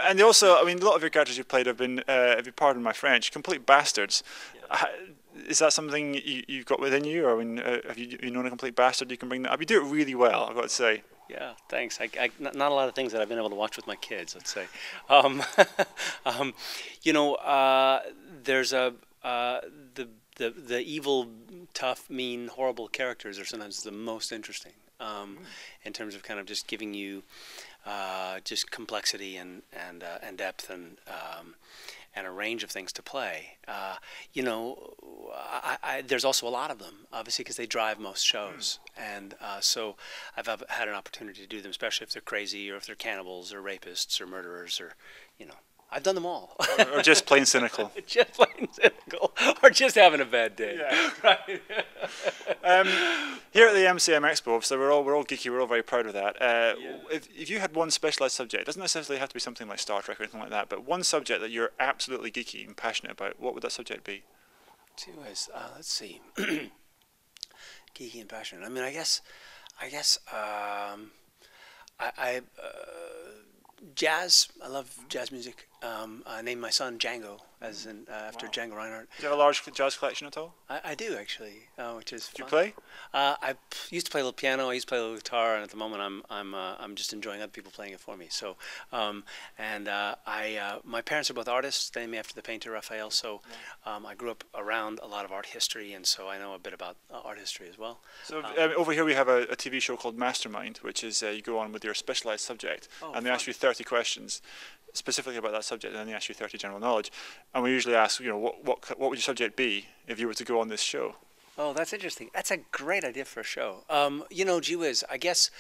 And they also, I mean, a lot of your characters you've played have been, if you pardon my French, complete bastards. Yeah. Is that something you've got within you, or I mean, have you known a complete bastard? You can bring that up. You do it really well, I've got to say. Yeah, thanks. Not a lot of things that I've been able to watch with my kids, let's say. You know, there's the evil, tough, mean, horrible characters are sometimes the most interesting in terms of kind of just giving you just complexity and depth and a range of things to play. You know, there's also a lot of them, obviously, because they drive most shows. And so I've had an opportunity to do them, especially if they're crazy or if they're cannibals or rapists or murderers or, you know. I've done them all. Or just plain cynical. Just plain cynical. Or just having a bad day. Yeah. Right. Here at the MCM Expo, so we're all geeky, we're all very proud of that. Yeah. If you had one specialised subject, it doesn't necessarily have to be something like Star Trek or anything like that, but one subject that you're absolutely geeky and passionate about, what would that subject be? Let's see. Geeky and passionate. I mean, I guess jazz. I love jazz music. I named my son Django as after Django Reinhardt. Do you have a large jazz collection at all? I do actually, which is fun. Do you play? I used to play a little piano. I used to play a little guitar, and at the moment I'm just enjoying other people playing it for me. So, my parents are both artists. They named me after the painter Raphael. So, I grew up around a lot of art history, and so I know a bit about art history as well. So over here we have a TV show called Mastermind, which is you go on with your specialised subject, and they ask you 30 questions specifically about that subject, and then they ask you 30 general knowledge. And we usually ask, you know, what would your subject be if you were to go on this show? Oh, that's interesting. That's a great idea for a show. You know, gee whiz, I guess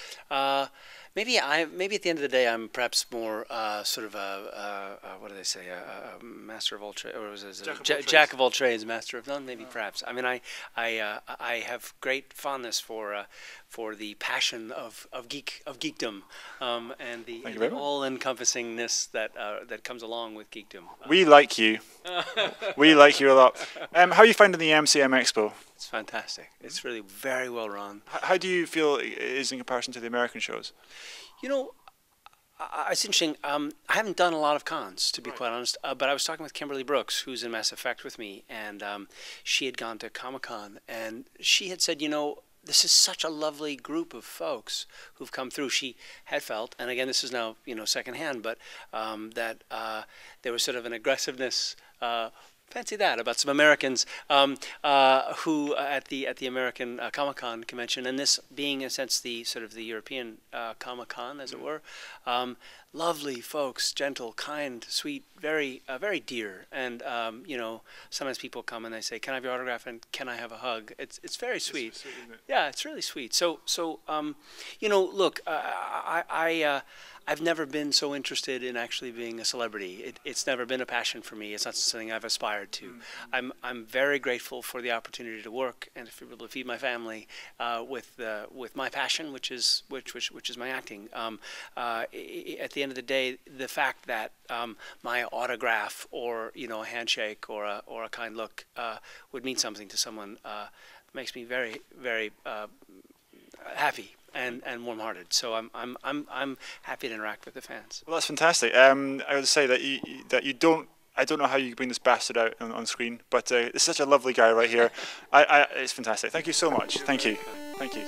maybe at the end of the day I'm perhaps more sort of a what do they say, a master of all trades, or was it jack of all trades, master of none? Maybe perhaps. I mean, I have great fondness for the passion of geekdom and the all-encompassingness that comes along with geekdom. We like you. We like you a lot. How are you finding the MCM Expo? It's fantastic. It's really very well run. How do you feel it is in comparison to the American shows? You know, it's interesting. I haven't done a lot of cons, to be quite honest, but I was talking with Kimberly Brooks, who's in Mass Effect with me, and she had gone to Comic-Con, and she had said, you know, this is such a lovely group of folks who've come through. She had felt, and again, this is now, you know, secondhand, but that there was sort of an aggressiveness, fancy that, about some Americans who at the American Comic-Con convention, and this being in a sense the sort of the European Comic-Con, as it were. Lovely folks, gentle, kind, sweet, very very dear, and you know, sometimes people come and they say, "Can I have your autograph?" and "Can I have a hug?" It's very sweet. Sweet, isn't it? Yeah, it's really sweet. So you know, look, I've never been so interested in actually being a celebrity. It's never been a passion for me. It's not something I've aspired to. I'm very grateful for the opportunity to work and to be able to feed my family with my passion, which is my acting. At the end of the day, the fact that my autograph or, you know, a handshake or a kind look would mean something to someone makes me very very happy and warm-hearted. So I'm happy to interact with the fans. Well, that's fantastic. I would say that you don't. I don't know how you bring this bastard out on screen, but it's such a lovely guy right here. It's fantastic. Thank you so much. Thank you. Thank you.